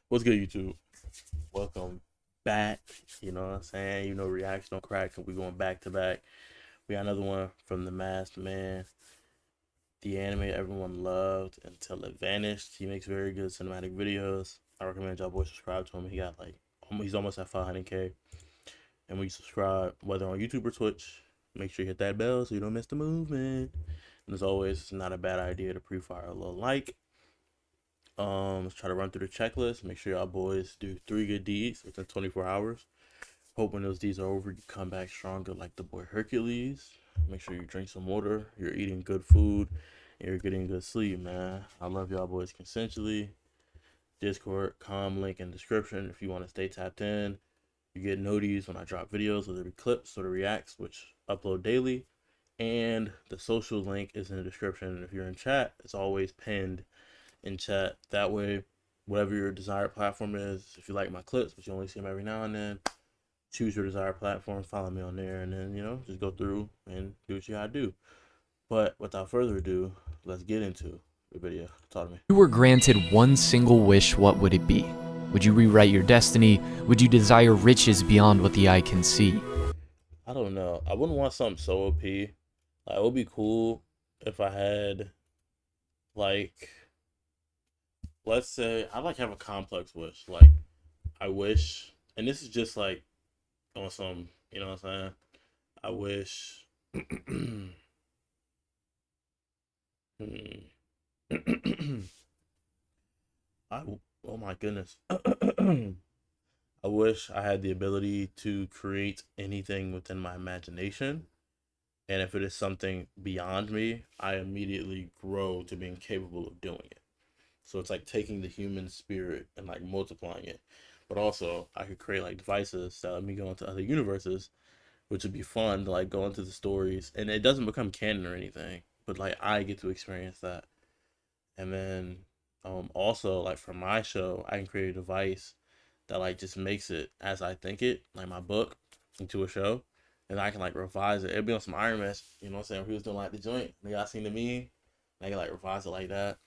What's good, YouTube? Welcome back. You know what I'm saying? Reaction on crack, and we going back to back. We got another one from the Masked Man, the anime everyone loved until it vanished. He makes very good cinematic videos. I recommend y'all boys subscribe to him. He got he's almost at 500K. And when you subscribe, whether on YouTube or Twitch, make sure you hit that bell so you don't miss the movement. And as always, it's not a bad idea to pre-fire a little like. Let's try to run through the checklist. Make sure y'all boys do 3 good deeds within 24 hours. Hope when those deeds are over, you come back stronger like the boy Hercules. Make sure you drink some water. You're eating good food. And you're getting good sleep, man. I love y'all boys consensually. Discord, link in description if you want to stay tapped in. You get notices when I drop videos, whether it be clips or the reacts, which upload daily. And the social link is in the description. And if you're in chat, it's always pinned in chat. That way, whatever your desired platform is, if you like my clips, but you only see them every now and then, choose your desired platform, follow me on there, and then, just go through and do what you gotta do. But without further ado, let's get into the video. Talk to me. If you were granted one single wish, what would it be? Would you rewrite your destiny? Would you desire riches beyond what the eye can see? I don't know. I wouldn't want something so OP. Like, it would be cool if I had, like, let's say, I like have a complex wish. Like, I wish, and this is just like on some, you know what I'm saying? I wish. Hmm. I oh my goodness. I wish I had the ability to create anything within my imagination. And if it is something beyond me, I immediately grow to being capable of doing it. So it's like taking the human spirit and like multiplying it. But also I could create like devices that let me go into other universes, which would be fun to like go into the stories. And it doesn't become canon or anything. But like I get to experience that. And then also like for my show, I can create a device that like just makes it as I think it, like my book, into a show. And I can like revise it. It'd be on some Iron Man, you know what I'm saying? If he was doing like the joint, you all seen the meme, I can like revise it like that.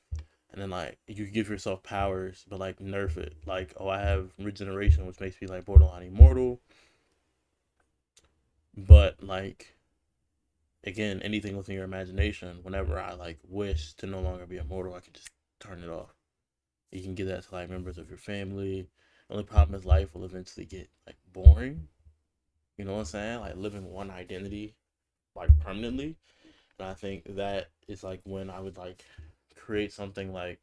And then like you give yourself powers, but like nerf it. Like, oh, I have regeneration, which makes me like borderline immortal. But like again, anything within your imagination, whenever I like wish to no longer be immortal, I can just turn it off. You can give that to like members of your family. The only problem is life will eventually get like boring. You know what I'm saying? Like living one identity like permanently. And I think that is like when I would like create something like,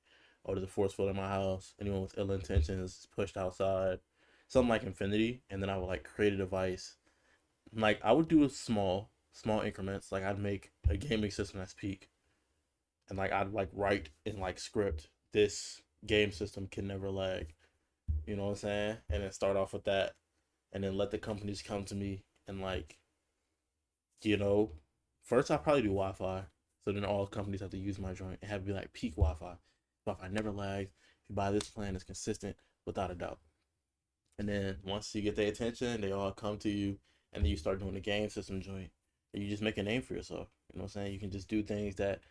oh, there's a force field in my house. Anyone with ill intentions is pushed outside. Something like infinity. And then I would like create a device. Like I would do a small increments. Like I'd make a gaming system that's peak. And like I'd like write in like script, this game system can never lag. You know what I'm saying? And then start off with that. And then let the companies come to me and like, you know, first I'll probably do Wi-Fi. So then all companies have to use my joint and have to be like peak Wi-Fi. Wi-Fi never lags. If you buy this plan, it's consistent without a doubt. And then once you get their attention, they all come to you, and then you start doing the game system joint. And you just make a name for yourself. You know what I'm saying? You can just do things that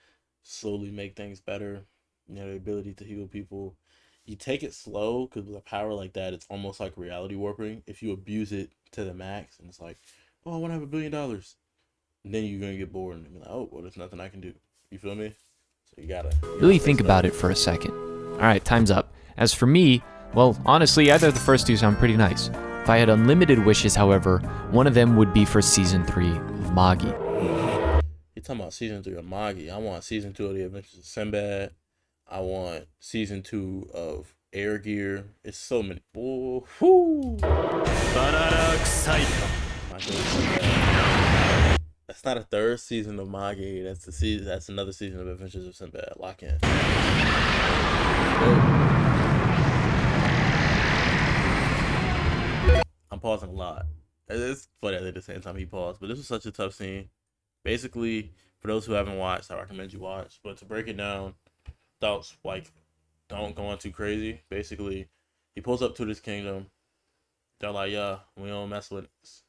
slowly make things better. You know, the ability to heal people. You take it slow because with a power like that, it's almost like reality warping. If you abuse it to the max, and it's like, oh, I want to have $1 billion, and then you're gonna get bored and be like, oh, well, there's nothing I can do. You feel me? So you gotta Really stay think about stuck. it for a second. Alright, time's up. As for me, well, honestly, either of the first two sound pretty nice. If I had unlimited wishes, however, one of them would be for Season 3 of Magi. You talking about season 3 of Magi? I want season 2 of The Adventures of Sinbad. I want season 2 of Air Gear. It's so many. Oh, whoo. My goodness, Sinbad. That's not a third season of Magi. That's the season. That's another season of Adventures of Sinbad. Lock in. I'm pausing a lot. It's funny at the same time he paused, but this was such a tough scene. Basically, for those who haven't watched, I recommend you watch. But to break it down, without like don't go on too crazy. Basically, he pulls up to this kingdom. They're like, yeah, we don't mess with this.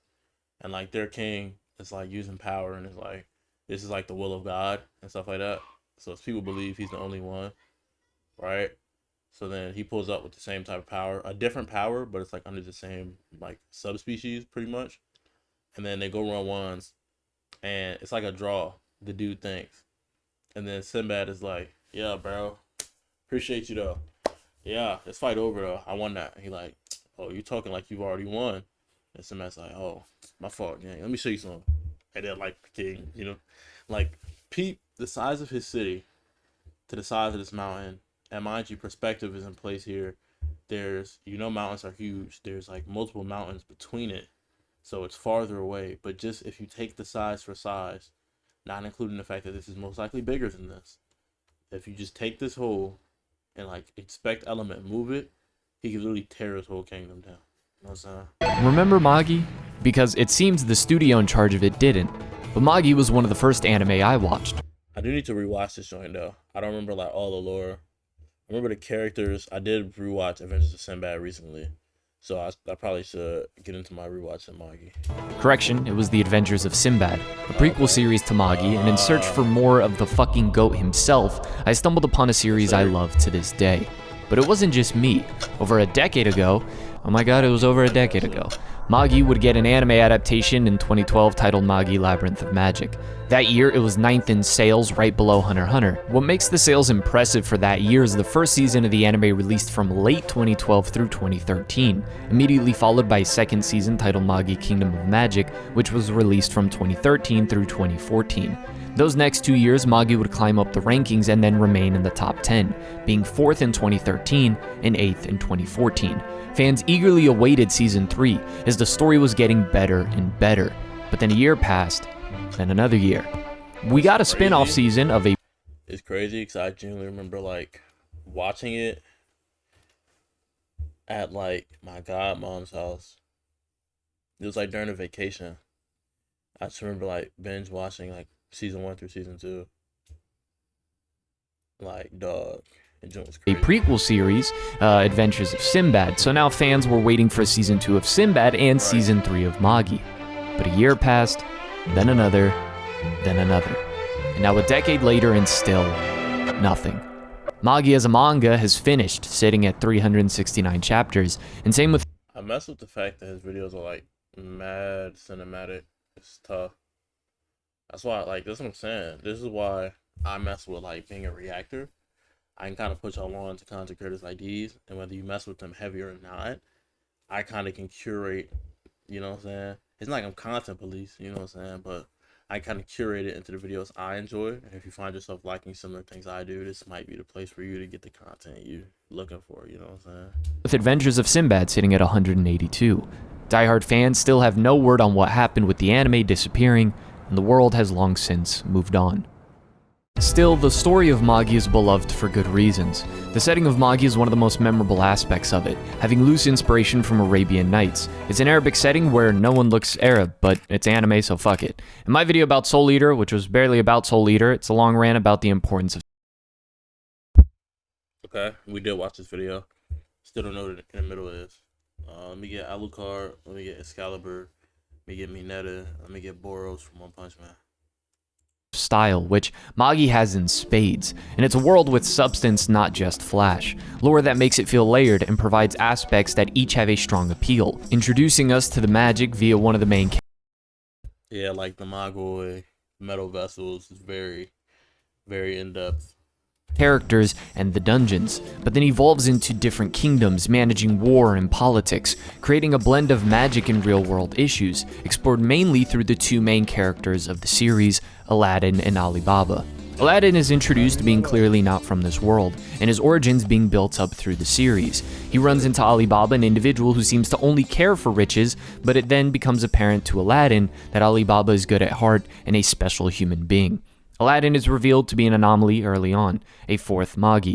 And like their king is like using power and is like, this is like the will of God and stuff like that. So people believe he's the only one, right? So then he pulls up with the same type of power, a different power, but it's like under the same like subspecies pretty much. And then they go 1-on-1s, and it's like a draw. The dude thinks, and then Sinbad is like, "Yeah, bro, appreciate you though. Yeah, let's fight over though. I won that." And he like, "Oh, you talking like you've already won?" And Sinbad's like, "Oh, my fault, gang. Let me show you something." And then like the king, like peep the size of his city to the size of this mountain. And mind you, perspective is in place here. There's, mountains are huge. There's like multiple mountains between it. So it's farther away. But just if you take the size for size, not including the fact that this is most likely bigger than this, if you just take this whole and like expect element, move it, he could literally tear his whole kingdom down. You know what I'm saying? Remember Magi? Because it seems the studio in charge of it didn't. But Magi was one of the first anime I watched. I do need to rewatch this joint though. I don't remember like all the lore. I remember the characters. I did rewatch Adventures of Sinbad recently, so I probably should get into my rewatch of Magi. Correction, it was The Adventures of Sinbad, a prequel series to Magi, and in search for more of the fucking goat himself, I stumbled upon a series I love to this day. But it wasn't just me. Over a decade ago, oh my god, it was over a decade ago, Magi would get an anime adaptation in 2012 titled Magi Labyrinth of Magic. That year, it was 9th in sales, right below Hunter x Hunter. What makes the sales impressive for that year is the first season of the anime released from late 2012 through 2013, immediately followed by a second season titled Magi Kingdom of Magic, which was released from 2013 through 2014. Those next 2 years, Magi would climb up the rankings and then remain in the top 10, being 4th in 2013 and 8th in 2014. Fans eagerly awaited Season 3, as the story was getting better and better. But then a year passed, then another year. We got a spin-off season of a... It's crazy, because I genuinely remember, like, watching it at, like, my godmom's house. It was, like, during a vacation. I just remember, like, binge watching, like, Season 1 through Season 2. Like, dog. A prequel series, Adventures of Sinbad, so now fans were waiting for Season 2 of Sinbad and Season 3 of Magi. But a year passed, then another, and now a decade later and still nothing. Magi as a manga has finished, sitting at 369 chapters, and same with... I mess with the fact that his videos are like mad cinematic. It's tough. That's why, like, that's what I'm saying. This is why I mess with like being a reactor. I can kind of put y'all on to content creators like these, and whether you mess with them heavy or not, I kind of can curate, you know what I'm saying? It's not like I'm content police, you know what I'm saying? But I kind of curate it into the videos I enjoy, and if you find yourself liking similar things I do, this might be the place for you to get the content you're looking for, you know what I'm saying? With Adventures of Sinbad sitting at 182. Die-hard fans still have no word on what happened with the anime disappearing, and the world has long since moved on. Still, the story of Magi is beloved for good reasons. The setting of Magi is one of the most memorable aspects of it, having loose inspiration from Arabian Nights. It's an Arabic setting where no one looks Arab, but it's anime, so fuck it. In my video about Soul Eater, which was barely about Soul Eater, it's a long rant about the importance of... Okay, we did watch this video. Still don't know what in the middle is. Let me get Alucard, let me get Excalibur, let me get Mineta, let me get Boros from One Punch Man. Style, which Magi has in spades, and it's a world with substance, not just flash. Lore that makes it feel layered and provides aspects that each have a strong appeal, introducing us to the magic via one of the main Yeah, like the Magoi, metal vessels is very, very in-depth. Characters and the dungeons, but then evolves into different kingdoms, managing war and politics, creating a blend of magic and real-world issues, explored mainly through the two main characters of the series, Aladdin and Ali Baba. Aladdin is introduced being clearly not from this world, and his origins being built up through the series. He runs into Ali Baba, an individual who seems to only care for riches, but it then becomes apparent to Aladdin that Ali Baba is good at heart and a special human being. Aladdin is revealed to be an anomaly early on, a fourth Magi,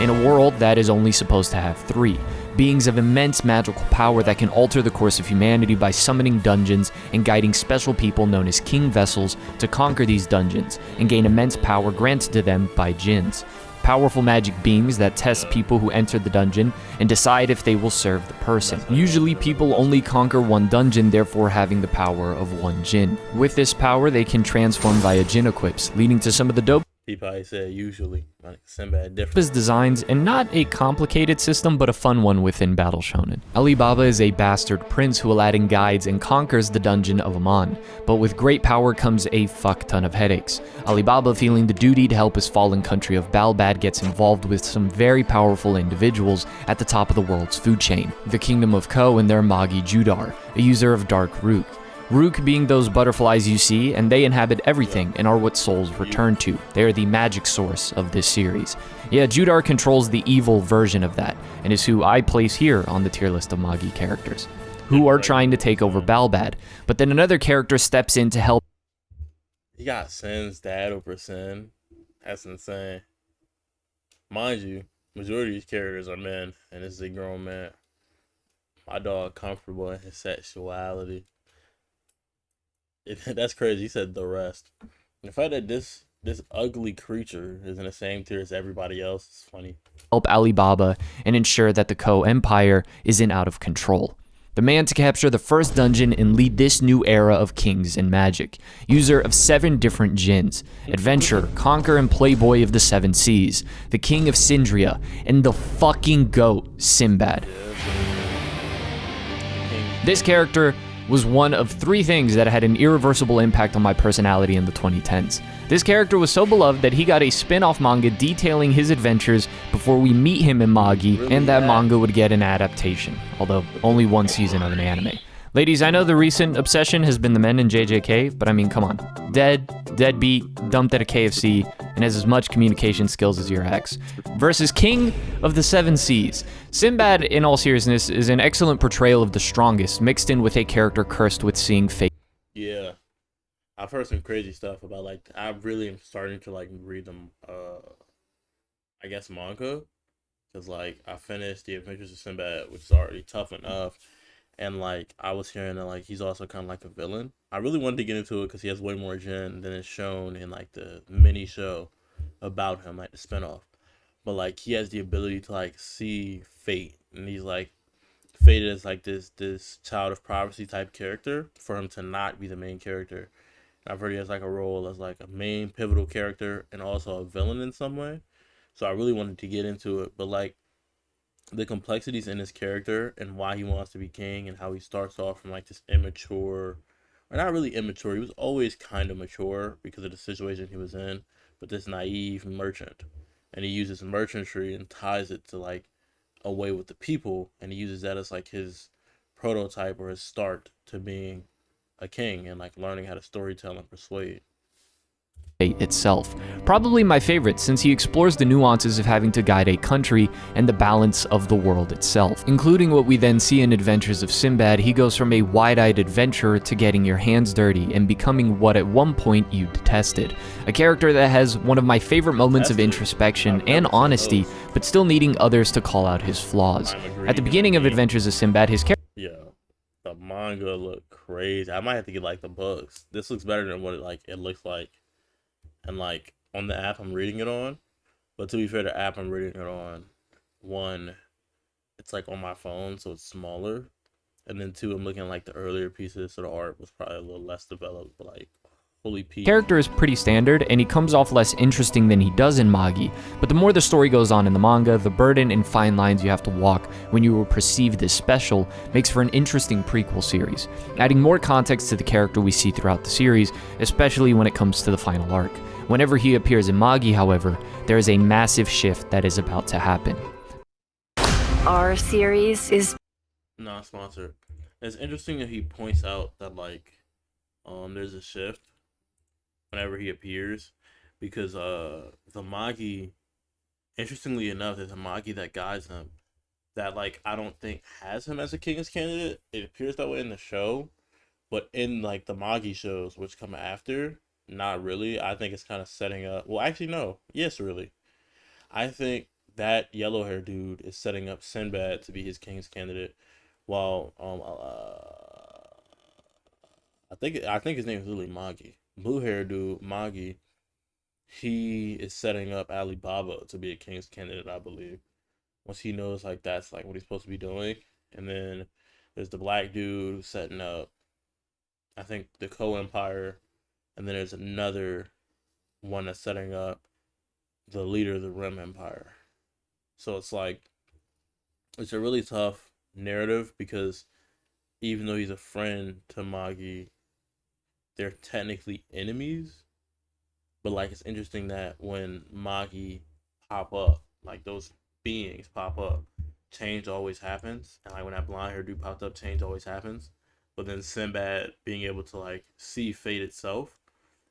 in a world that is only supposed to have three, beings of immense magical power that can alter the course of humanity by summoning dungeons and guiding special people known as king vessels to conquer these dungeons and gain immense power granted to them by jinns. Powerful magic beings that test people who enter the dungeon and decide if they will serve the person. Usually people only conquer one dungeon, therefore having the power of one jinn. With this power, they can transform via jinn equips, leading to some of the dope. He probably said usually. Like Sinbad different. His designs, and not a complicated system, but a fun one within Battle Shonen. Ali Baba is a bastard prince who Aladdin guides and conquers the dungeon of Aman, but with great power comes a fuck ton of headaches. Ali Baba, feeling the duty to help his fallen country of Balbad, gets involved with some very powerful individuals at the top of the world's food chain, the Kingdom of Ko and their Magi Judar, a user of Dark Rook. Rook being those butterflies you see, and they inhabit everything and are what souls return to. They are the magic source of this series. Yeah, Judar controls the evil version of that, and is who I place here on the tier list of Magi characters, who are trying to take over Balbad. But then another character steps in to help. He got Sin's dad over Sin. That's insane. Mind you, majority of these characters are men, and this is a grown man. My dog comfortable in his sexuality. That's crazy. He said the rest. The fact that this ugly creature is in the same tier as everybody else is funny. Help Ali Baba and ensure that the Ko Empire isn't out of control. The man to capture the first dungeon and lead this new era of kings and magic. User of 7 different jinns. Adventurer, conqueror, and playboy of the 7 seas. The king of Sindria, and the fucking goat, Sinbad. This character was one of 3 things that had an irreversible impact on my personality in the 2010s. This character was so beloved that he got a spin-off manga detailing his adventures before we meet him in Magi, and that manga would get an adaptation, although only 1 season of an anime. Ladies, I know the recent obsession has been the men in JJK, but I mean, come on. Deadbeat, dumped at a KFC, and has as much communication skills as your ex. Versus King of the 7 Seas. Sinbad, in all seriousness, is an excellent portrayal of the strongest, mixed in with a character cursed with seeing fate. Yeah. I've heard some crazy stuff about, like, I really am starting to, like, read them, I guess, manga. Because, like, I finished The Adventures of Sinbad, which is already tough enough. And, like, I was hearing that, like, he's also kind of like a villain. I really wanted to get into it because he has way more gen than is shown in, like, the mini show about him, like, the spinoff. But, like, he has the ability to, like, see fate. And he's, like, fated as, like, this child of prophecy type character for him to not be the main character. And I've heard he has, like, a role as, like, a main pivotal character and also a villain in some way. So I really wanted to get into it. But, like, the complexities in his character and why he wants to be king and how he starts off from like this immature, or not really immature, he was always kind of mature because of the situation he was in, but this naive merchant, and he uses merchantry and ties it to like a way with the people, and he uses that as like his prototype or his start to being a king and like learning how to storytell and persuade. Itself. Probably my favorite, since he explores the nuances of having to guide a country and the balance of the world itself. Including what we then see in Adventures of Sinbad, he goes from a wide-eyed adventurer to getting your hands dirty and becoming what at one point you detested. A character that has one of my favorite moments of introspection and honesty, but still needing others to call out his flaws. At the beginning of Adventures of Sinbad, his character... Yeah, the manga look crazy. I might have to get like the books. This looks better than what it looks like. And like on the app I'm reading it on, but to be fair, the app I'm reading it on, 1, it's like on my phone, so it's smaller, and then 2, I'm looking at like the earlier pieces, so the art was probably a little less developed, but like holy P. Character is pretty standard, and he comes off less interesting than he does in Magi, but the more the story goes on in the manga, the burden and fine lines you have to walk when you will perceive this special makes for an interesting prequel series, adding more context to the character we see throughout the series, especially when it comes to the final arc. Whenever he appears in Magi, however, there is a massive shift that is about to happen. Our series is not sponsored. It's interesting that he points out that like there's a shift whenever he appears, because the Magi, interestingly enough, there's a Magi that guides him that like I don't think has him as a king's candidate. It appears that way in the show, but in like the Magi shows which come after, not really. I think it's kind of setting up. Well, actually, no. Yes, really. I think that yellow hair dude is setting up Sinbad to be his king's candidate, while I think his name is literally Magi. Blue hair dude Magi, he is setting up Ali Baba to be a king's candidate, I believe. Once he knows like that's like what he's supposed to be doing, and then there's the black dude setting up, I think, the Ko Empire. And then there's another one that's setting up the leader of the Rim Empire. So it's like, it's a really tough narrative because even though he's a friend to Magi, they're technically enemies. But like, it's interesting that when Magi pop up, like those beings pop up, change always happens. And like when that blonde hair dude popped up, change always happens. But then Sinbad being able to like see fate itself,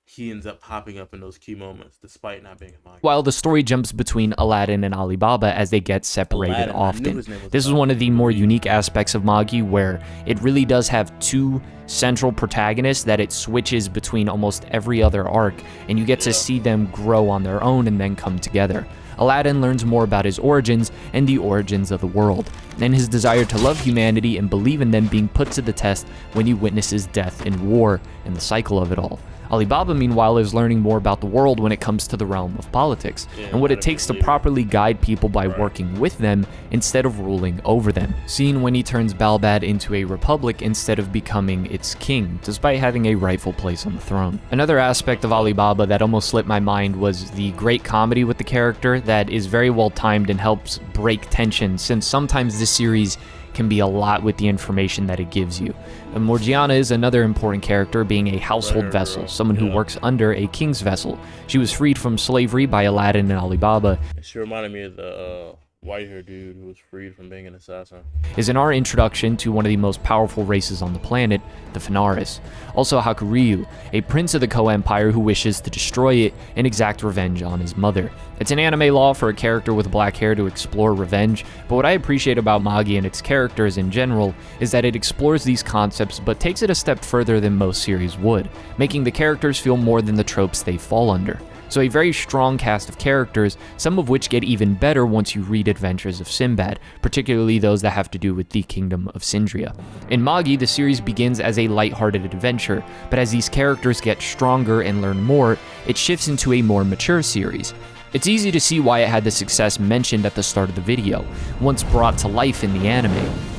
he ends up popping up in those key moments, despite not being a Magi. While the story jumps between Aladdin and Alibaba as they get separated often. This is one of the more unique aspects of Magi, where it really does have two central protagonists that it switches between almost every other arc, and you get to see them grow on their own and then come together. Aladdin learns more about his origins and the origins of the world, and his desire to love humanity and believe in them being put to the test when he witnesses death and war and the cycle of it all. Alibaba, meanwhile, is learning more about the world when it comes to the realm of politics, and what it takes to properly guide people by working with them instead of ruling over them. Seen when he turns Balbad into a republic instead of becoming its king, despite having a rightful place on the throne. Another aspect of Alibaba that almost slipped my mind was the great comedy with the character that is very well timed and helps break tension, since sometimes this series can be a lot with the information that it gives you. And Morgiana is another important character, being a household vessel, someone who works under a king's vessel. She was freed from slavery by Aladdin and Alibaba. She reminded me of the white hair dude who was freed from being an assassin. Is in our introduction to one of the most powerful races on the planet, the Fenaris. Also Hakuryu, a prince of the Ko Empire who wishes to destroy it and exact revenge on his mother. It's an anime law for a character with black hair to explore revenge, but what I appreciate about Magi and its characters in general is that it explores these concepts but takes it a step further than most series would, making the characters feel more than the tropes they fall under. So a very strong cast of characters, some of which get even better once you read Adventures of Sinbad, particularly those that have to do with the Kingdom of Sindria. In Magi, the series begins as a lighthearted adventure, but as these characters get stronger and learn more, it shifts into a more mature series. It's easy to see why it had the success mentioned at the start of the video, once brought to life in the anime.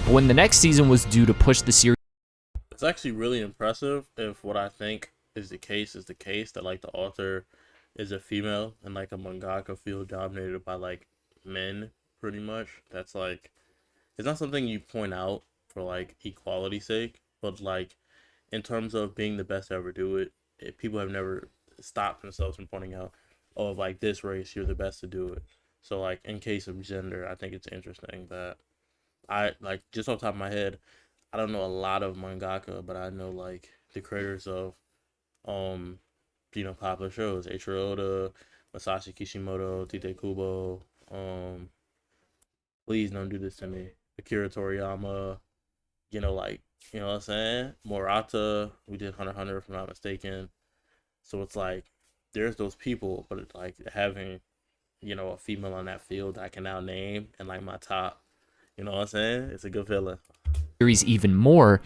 But when the next season was due to push the series, it's actually really impressive if what I think is the case, that like the author is a female and like a mangaka field dominated by like men, pretty much. That's like, it's not something you point out for like equality's sake, but like in terms of being the best to ever do it, people have never stopped themselves from pointing out, oh, like this race, you're the best to do it. So like in case of gender, I think it's interesting that I like, just off the top of my head, I don't know a lot of mangaka, but I know like the creators of popular shows, Eiichiro Oda, Masashi Kishimoto, Tite Kubo, please don't do this to me, Akira Toriyama, what I'm saying? Murata, we did Hunter x Hunter if I'm not mistaken. So it's like, there's those people, but it's like having, a female on that field I can now name and like my top, you know what I'm saying? It's a good feeling. Series even more,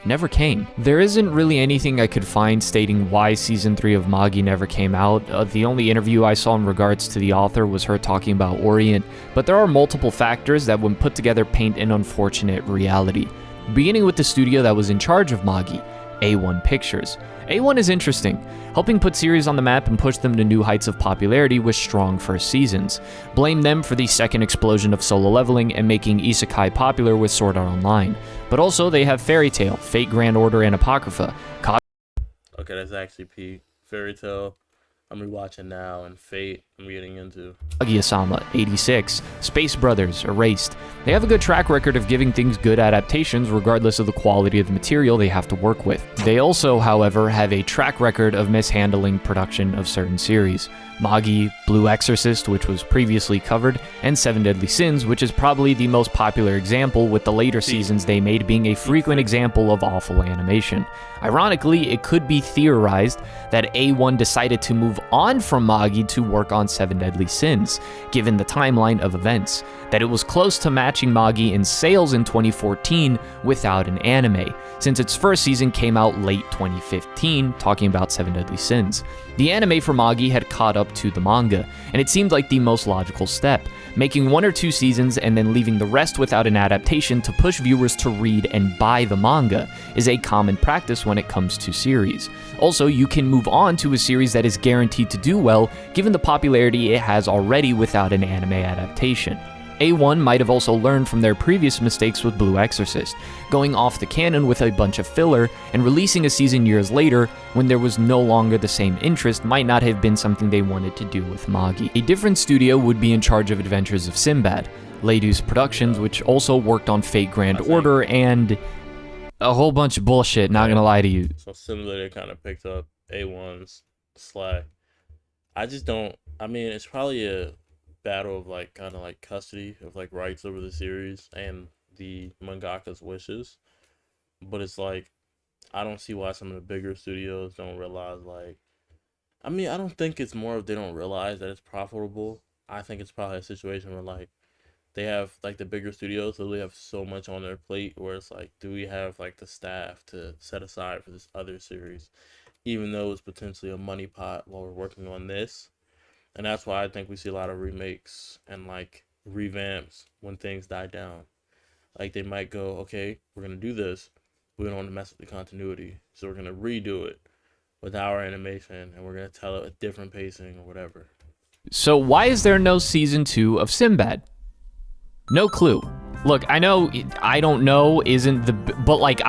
never came. There isn't really anything I could find stating why season 3 of Magi never came out. The only interview I saw in regards to the author was her talking about Orient, but there are multiple factors that when put together paint an unfortunate reality. Beginning with the studio that was in charge of Magi, A1 Pictures. A1 is interesting. Helping put series on the map and push them to new heights of popularity with strong first seasons. Blame them for the second explosion of Solo Leveling and making isekai popular with Sword Art Online. But also they have Fairy Tail, Fate Grand Order, and Apocrypha. Okay, that's actually Pete. Fairy Tail, I'm rewatching now, and Fate, I'm getting into. Kaguya-sama, 86. Space Brothers, Erased. They have a good track record of giving things good adaptations regardless of the quality of the material they have to work with. They also, however, have a track record of mishandling production of certain series. Magi, Blue Exorcist, which was previously covered, and Seven Deadly Sins, which is probably the most popular example, with the later seasons they made being a frequent example of awful animation. Ironically, it could be theorized that A1 decided to move on from Magi to work on Seven Deadly Sins, given the timeline of events, that it was close to matching Magi in sales in 2014 without an anime, since its first season came out late 2015, talking about Seven Deadly Sins. The anime for Magi had caught up to the manga, and it seemed like the most logical step, making 1 or 2 seasons and then leaving the rest without an adaptation to push viewers to read and buy the manga is a common practice when it comes to series. Also, you can move on to a series that is guaranteed to do well given the popularity popularity it has already without an anime adaptation. A1 might have also learned from their previous mistakes with Blue Exorcist, going off the canon with a bunch of filler and releasing a season years later when there was no longer the same interest might not have been something they wanted to do with Magi. A different studio would be in charge of Adventures of Sinbad, Leydus Productions, which also worked on Fate Grand Order and a whole bunch of bullshit, not gonna lie to you. So similarly, they kind of picked up A1's slack. I just don't, I mean, it's probably a battle of like kind of like custody of like rights over the series and the mangaka's wishes, but it's like I don't see why some of the bigger studios don't realize, like, I mean, I don't think it's more of they don't realize that it's profitable. I think it's probably a situation where like they have like the bigger studios literally have so much on their plate where it's like, do we have like the staff to set aside for this other series, even though it's potentially a money pot while we're working on this. And that's why I think we see a lot of remakes and like revamps when things die down. Like they might go, okay, we're gonna do this, we don't want to mess with the continuity, so we're gonna redo it with our animation and we're gonna tell it a different pacing or whatever. So why is there no season 2 of Sinbad? No clue. Look, I know, I don't know, but like,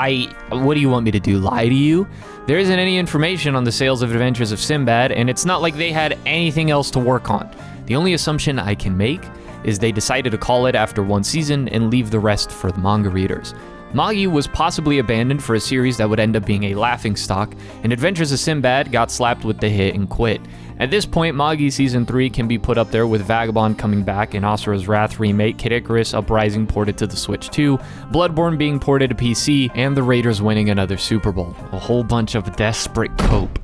what do you want me to do, lie to you? There isn't any information on the sales of Adventures of Sinbad, and it's not like they had anything else to work on. The only assumption I can make is they decided to call it after one season and leave the rest for the manga readers. Magi was possibly abandoned for a series that would end up being a laughingstock, and Adventures of Sinbad got slapped with the hit and quit. At this point, Magi Season 3 can be put up there with Vagabond coming back, and Asura's Wrath remake, Kid Icarus Uprising ported to the Switch 2, Bloodborne being ported to PC, and the Raiders winning another Super Bowl. A whole bunch of desperate cope.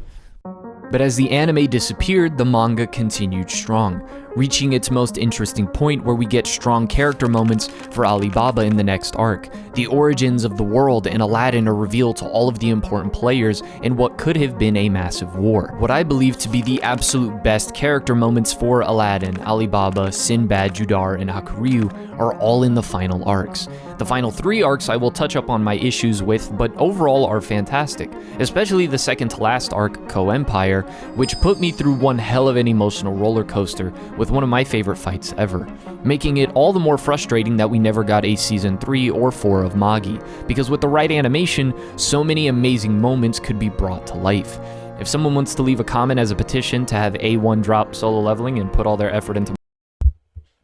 But as the anime disappeared, the manga continued strong, reaching its most interesting point where we get strong character moments for Alibaba in the next arc. The origins of the world and Aladdin are revealed to all of the important players in what could have been a massive war. What I believe to be the absolute best character moments for Aladdin, Alibaba, Sinbad, Judar, and Hakuryu are all in the final arcs. The final 3 arcs I will touch up on my issues with, but overall are fantastic, especially the second to last arc, Ko-Empire, which put me through one hell of an emotional roller coaster with one of my favorite fights ever, making it all the more frustrating that we never got a season 3 or 4 of Magi, because with the right animation, so many amazing moments could be brought to life. If someone wants to leave a comment as a petition to have A1 drop Solo Leveling and put all their effort into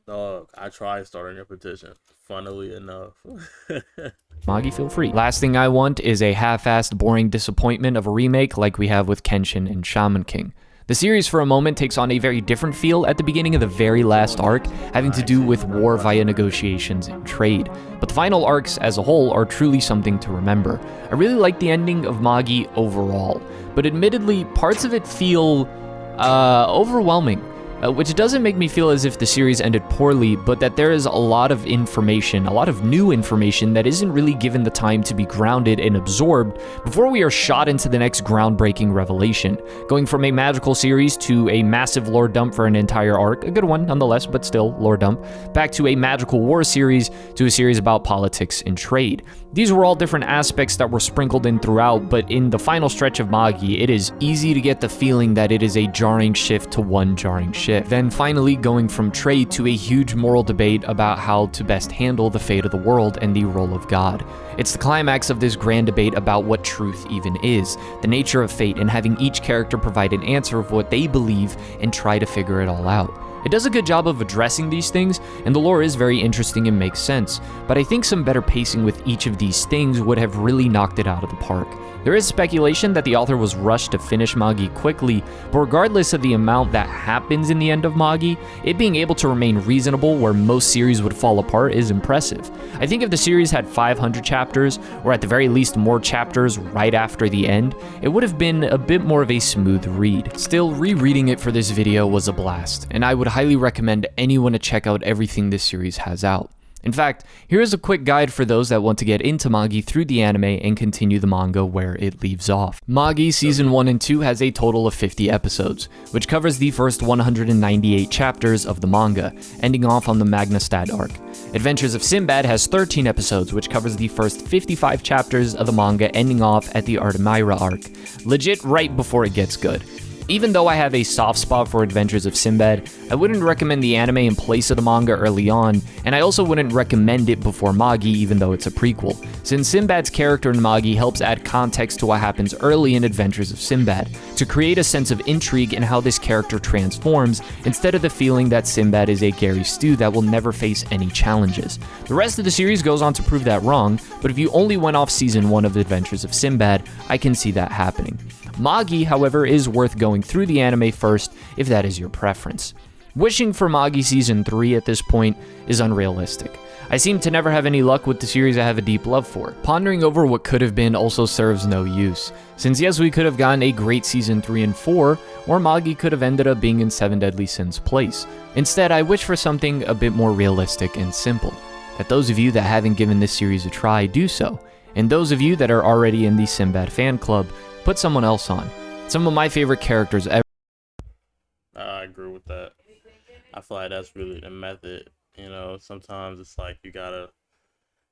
Dog, I tried starting a petition, funnily enough. Magi, feel free. Last thing I want is a half-assed, boring disappointment of a remake like we have with Kenshin and Shaman King. The series for a moment takes on a very different feel at the beginning of the very last arc, having to do with war via negotiations and trade. But the final arcs as a whole are truly something to remember. I really like the ending of Magi overall, but admittedly, parts of it feel overwhelming. Which doesn't make me feel as if the series ended poorly, but that there is a lot of information, a lot of new information that isn't really given the time to be grounded and absorbed before we are shot into the next groundbreaking revelation, going from a magical series to a massive lore dump for an entire arc, a good one nonetheless, but still lore dump, back to a magical war series to a series about politics and trade. These were all different aspects that were sprinkled in throughout, but in the final stretch of Magi, it is easy to get the feeling that it is a jarring shift to one jarring shift. Then finally going from trade to a huge moral debate about how to best handle the fate of the world and the role of God. It's the climax of this grand debate about what truth even is, the nature of fate, and having each character provide an answer of what they believe and try to figure it all out. It does a good job of addressing these things, and the lore is very interesting and makes sense, but I think some better pacing with each of these things would have really knocked it out of the park. There is speculation that the author was rushed to finish Magi quickly, but regardless of the amount that happens in the end of Magi, it being able to remain reasonable where most series would fall apart is impressive. I think if the series had 500 chapters, or at the very least more chapters right after the end, it would have been a bit more of a smooth read. Still, rereading it for this video was a blast, and I would highly recommend anyone to check out everything this series has out. In fact, here is a quick guide for those that want to get into Magi through the anime and continue the manga where it leaves off. Magi Season 1 and 2 has a total of 50 episodes, which covers the first 198 chapters of the manga, ending off on the Magnastad arc. Adventures of Sinbad has 13 episodes, which covers the first 55 chapters of the manga, ending off at the Artemyra arc, legit right before it gets good. Even though I have a soft spot for Adventures of Sinbad, I wouldn't recommend the anime in place of the manga early on, and I also wouldn't recommend it before Magi even though it's a prequel, since Sinbad's character in Magi helps add context to what happens early in Adventures of Sinbad, to create a sense of intrigue in how this character transforms, instead of the feeling that Sinbad is a Gary Stu that will never face any challenges. The rest of the series goes on to prove that wrong, but if you only went off season 1 of The Adventures of Sinbad, I can see that happening. Magi, however, is worth going through the anime first if that is your preference. Wishing for Magi Season 3 at this point is unrealistic. I seem to never have any luck with the series I have a deep love for. Pondering over what could have been also serves no use, since yes, we could have gotten a great Season 3 and 4, or Magi could have ended up being in Seven Deadly Sins' place. Instead, I wish for something a bit more realistic and simple, that those of you that haven't given this series a try do so, and those of you that are already in the Sinbad fan club, put someone else on. Some of my favorite characters ever. I agree with that. I feel like that's really the method. You know, sometimes it's like you gotta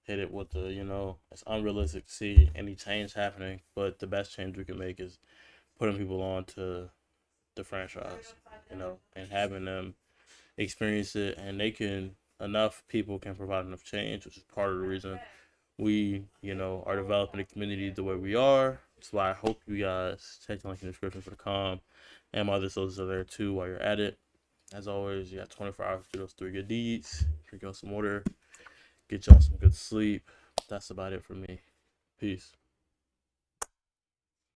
hit it with the, it's unrealistic to see any change happening, but the best change we can make is putting people on to the franchise, and having them experience it, and enough people can provide enough change, which is part of the reason we, are developing the community the way we are. That's why I hope you guys check the link in the description for the com, and my other socials are there too while you're at it. As always, you got 24 hours to do those 3 good deeds. Drink y'all some water, get y'all some good sleep. That's about it for me. Peace.